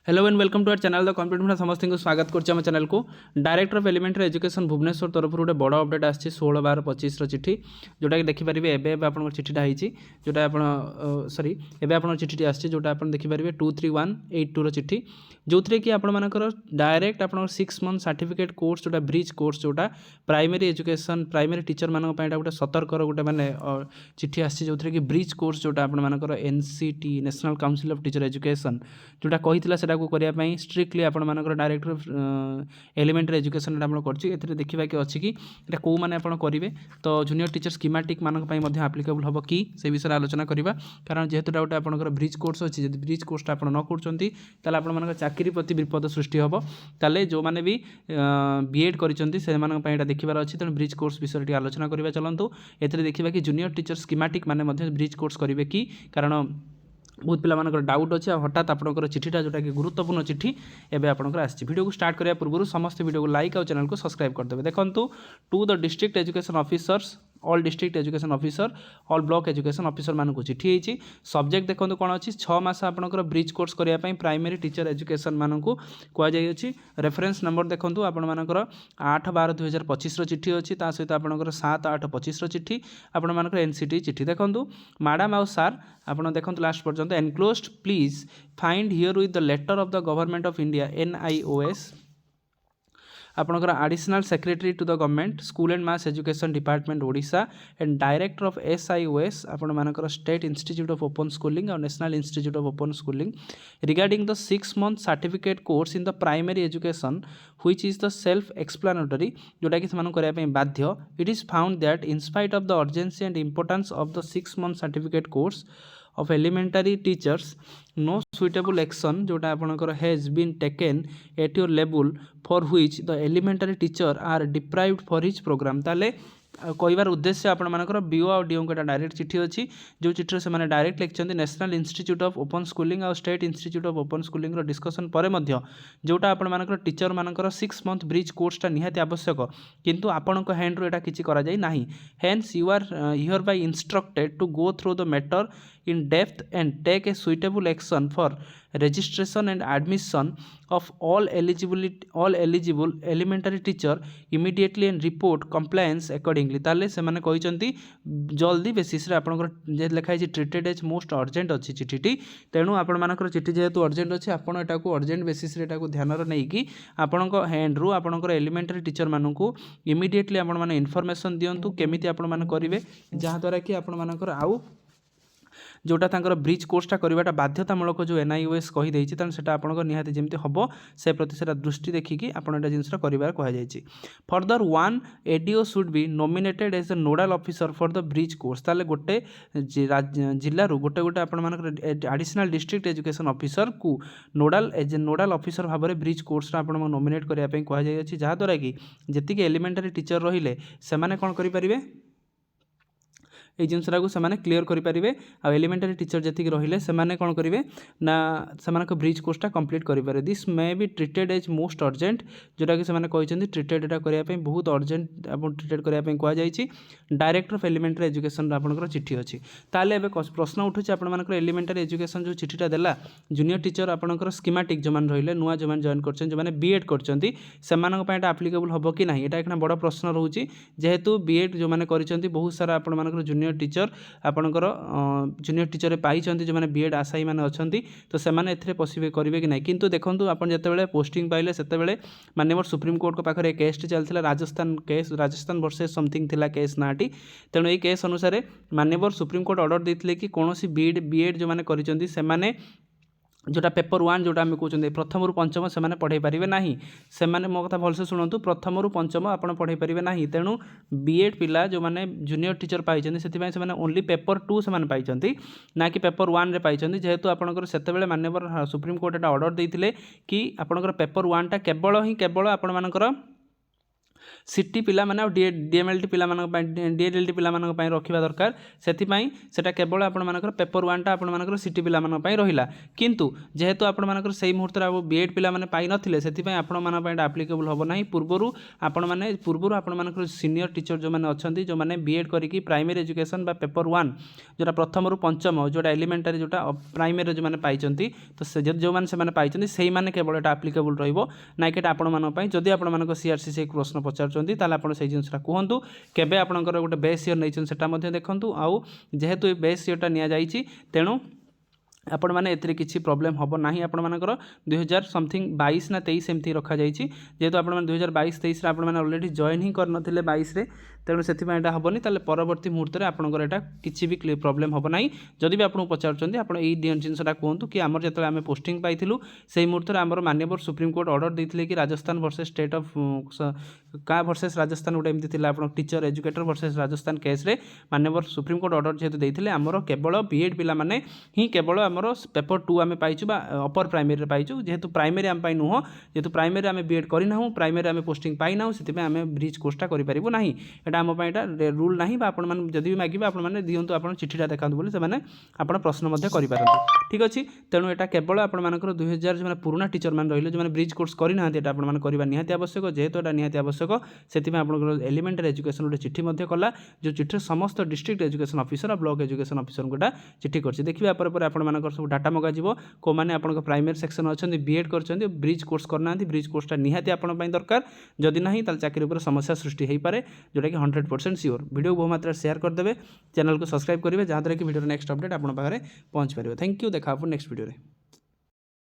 Hello and welcome to our channel the competent समस्त को स्वागत करम चैनल को director of elementary education Bhubaneswar तरफ गोटे बड़ अपडेट आसी 16/12/25 चिठी जोटा कि देखिपारे एवं आप चिठीटा होती जोटा आप सॉरी एवं आप चिठी आसी जोटा आप देखिपारे 23182 चिठी जो थी कि आपर डायरेक्ट आप 6 मंथ सर्टिफिकेट कोर्स जोटा ब्रिज कोर्स जोटा प्राइमरी एजुकेशन प्राइमरी टीचर मानक गोटे सतर्कर गोटे मैंने चिठी आसी जो थी कि ब्रिज कोर्स जोटा आपर NCT national council of teacher education जोटा कही को करने स्ट्रिक्टली आपर डायरेक्टर एलिमेंटरी एजुकेशन कर देखा कि अच्छी कि कौ मैंने करेंगे तो जूनियर टीचर स्कीमेटिक मानक आप्लिकेबल हम कि से विषय आलोचना करवा कारण जेहेतु गोटे आप ब्रिज कोर्स अच्छी जब ब्रिज कोर्सटा आप न कर चाकरी प्रति विपद सृष्टि हम ताले जो मैंने भी बीएड कर देखार अच्छी तेणु ब्रिज कोर्स विषय आलोचना करवा चलतु ए देखा कि जूनियर टीचर स्कीमेटिक मैंने ब्रिज कोर्स करेंगे कि कारण बहुत पिला डाउट अच्छे हठात आपंकर चिठीटा जोटा कि गुरुत्वपूर्ण चिठी एवं आपंकर आसी वीडियो को स्टार्ट करने पूर्व समस्त वीडियो को लाइक और चैनल को सब्सक्राइब करदे देखो to the district education officers all district education officer all block education officer मानक चिठी होती सब्जेक्ट देखो कौन अच्छी 6 मास आपंकर ब्रिज कोर्स करने प्राइमरी टीचर एजुकेशन मानक कहुई रेफरेन्स नंबर देखो आपर 8/12/2025 चिठी अच्छी सहित आपंकर 7/8/25 चिठी आपर एनसीटी चिठी देखो मैडम आउ सार आप देखो लास्ट पर्यंत enclosed please find herewith the letter of the government of India NIOS आपणकर additional secretary to the government school and mass education department Odisha and director of SIOS आपण मानकर state institute of open schooling और national institute of open schooling regarding the 6 month certificate course in the primary education which is the self explanatory जोटा कि करने बाध्य it is found that in spite of the urgency and importance of the 6 month certificate course of elementary teachers no suitable action जोटा आपनकर has been taken at your level for which the elementary teacher are deprived for his program ताले कहबार उद्देश्य आपर BO और DO को direct चिठी अच्छी जो चिठी से डायरेक्ट लिखते national institute of open schooling और state institute of open schooling discussion पर जोटा आपर टीचर मानकर 6 मंथ ब्रिज कोर्सटा निहाती आवश्यक किंतु आपण हैंड रू किसी ना hence you are hereby instructed to go through the matter in depth and take a suitable action for registration and admission of all eligible elementary teacher immediately and report compliance accordingly ताले से माने कहिसंती जल्दी basis रे आपनकर जे लिखा है treated as most urgent अच्छी चिठीटी तेणु आपण मानकर चिठी जेहेतु अर्जेंट अच्छी आपन एटा को अर्जेंट बेसिस रे एटा को ध्यान रे नै कि आपनक हैंड रू आपनकर एलिमेंटरी टीचर मानकू इमीडिएटली आपण माने इन्फॉर्मेशन दियंतु केमिति आपण माने करिवे जहाँ द्वारा कि आपण मानकर आउ जोटा तांकर ब्रिज कोर्सटा करवाटा बाध्यतामूलक जो NIOS कहीदे तेणु से निहाती जमी हम से प्रति से दृष्टि देखिकी आपटा जिनस कर कहुई further one ADO should be nominated as the nodal officer for the bridge course ताले गोटे जिल्लारू गोटे गोटे आप एडिशनल डिस्ट्रिक्ट एजुकेशन ऑफिसर को नोडाल एज ए नोडाल ऑफिसर भाव में ब्रिज कोर्स आप नॉमिनेट करने कहुई जहाँद्वारा कि जी एलिमेंटरी टीचर रहिले से कौन करेंगे ये जिनसा को से क्लीयर करेंगे आ एलिमेंटरी टीचर जी रही से कौन करेंगे ना से ब्रिज कोर्सटा कंप्लीट करेंगे this may be treated as most urgent जोटा कि कहते ट्रीटेड एटा करने बहुत अर्जेंट आप ट्रीटेड करने कहुई डायरेक्टर ऑफ एलिमेंटरी एजुकेशन आपंकर चिठी अच्छी ताले एबे प्रश्न उठूँ आपर एलिमेंटरी एजुकेशन जो चिठीटा देला जूनियर टीचर आपंकर स्कीमेटिक जो रही नुआ जो जॉइन कर बीएड कर आप्लिकेबल हम कि ना यहाँ एक बड़ प्रश्न रोचे जेहेतु बीएड जो मैंने बहुत सारा आपर जूनियर टीचर आपणकर जूनियर टीचर पाई जो मैंने बीएड आशायी मैंने अच्छा तो से पसि करेंगे कि ना किंतु देखो आप जिते पोस्टिंग पाइले से माननीय सुप्रीम कोर्ट को पाखे केसटी चलता Rajasthan case Rajasthan versus something थिला केस नाटी तेणु ये केस अनुसार माननीय सुप्रीम कोर्ट ऑर्डर देते कि कौन बीएड जो मैंने कर जोटा पेपर 1 जोटा आम कहते प्रथम रु पंचम से पढ़े पारे ना से मो कथा भलसे शुणु प्रथम रु पंचम आप पढ़े पारे ना तेणु बीएड पिला जो मैंने जूनियर टीचर पाई से ओनली पेपर 2 से पाई ना कि पेपर 1 रे पाई जेहेतु आपंकर से माननीय सुप्रीम कोर्ट ऑर्डर देते कि आपंकर पेपर 1 टा केवल ही केवल आपण सीटी पिला माने और डीएमएलटी पिला मानक पई डीएलएलटी पिला मानक पई रखिबा दरकार सेति पई सेटा केवल आपण मानकर पेपर 1 टा आपण मानकर सीटी पिला मानक पई रहिला किंतु जेहेतु आपण मानकर सेही मुहूर्त रे बीएड पिला माने पाई नथिले सेति पई आपण मानक पई एप्लीकेबल होबो नाही पूर्वरु आपण मानकर सीनियर टीचर जो माने अछंती जो माने बीएड करिकि प्राइमरी एजुकेशन बा पेपर 1 जोटा प्रथम रु पंचम जोटा एलिमेंटरी जोटा प्राइमरी जो माने पाइचंती तो से जो माने से माने पाइचंती सेही माने केवल एटा एप्लीकेबल रहइबो नाइ कि आपण मानक पई जदि आपण मानक सीआरसी से प्रश्न पचारचंती ताले आपण सेही जिंसटा कहंतु केबे आपणकर गोटे बेस ईयर नैचन सेटा मध्ये देखंतु आउ जेहेतु बेस ईयरटा निया जाईची तेणु आपण मैंने एथिरे किसी प्रोब्लेम हम ना आपण मानकर 2000 समथिंग 22 ना 23 एमती रखा जाइए जेहेतु आपण मैंने 2022-23 आपण मैंने ऑलरेडी जॉइन ही करन 22 रे तेणु से हेनी ताले परवर्ती मुहूर्त में आपंकर यहाँ किसी भी प्रोब्लेम हम ना जदि भी आपको पचारुंट आप जिनसा कहतु कि आमर जो आम पोस्टिंग पाइलु से मुहूर्त में आमर माननीय सुप्रीमकोर्ट ऑर्डर देते कि राजस्थान वर्सेस स्टेट ऑफ का वर्सेस राजस्थान गोटे एमती teacher educator versus Rajasthan case रे माननीय सुप्रीमकोर्ट ऑर्डर जेहेतु देते आमर केवल बीएड पिला माने ही केवल आमर पेपर 2 आम पाइचु अपर प्राइमरी पाइचु जेहेतु प्राइमरी आम नुह जेहेतु प्राइमरी आम बीएड करना प्राइमरी आम पोस्टिंग पाइना से आम ब्रिज कोर्सटा करूँ ना यहाँ आम रूल ना आपण मैंने जब भी मागे आपने दिंतु आप चिठीटा देखा बोली से आप प्रश्न करें ठीक अच्छे तेणु यहाँ केवल आपर 2000 जो पुराना टीचर मैंने रही जो ब्रिज कोर्स करना आपड़ा निहाती आवश्यक जेहेतु यहाँ निहाती आवश्यक से आप एलिमेंटरी एजुकेशन गोटे चिठी कला जो चिठी समस्त डिस्ट्रिक्ट एजुकेशन ऑफिसर और ब्लॉक एजुकेशन ऑफिसर गोटा चिठी कर देखिए आप सब डाटा मगाजी कौ मैंने आप प्राइमरी सेक्शन अच्छा बीएड कर ब्रिज कोर्स करना ब्रिज कोर्सटा निहाती आपंपाई दरकार जदि ना चाकरी उपर समस्या सृष्टि हो पाए जोटा कि 100% सियोर वीडियो बहु मात्रा शेयर करदे चैनल को सब्सक्राइब करेंगे जहाँद्वारा कि वीडियो नेक्स्ट अपडेट आप पाखे पहुँच पारे थैंक यू देखा नेक्स्ट वीडियो।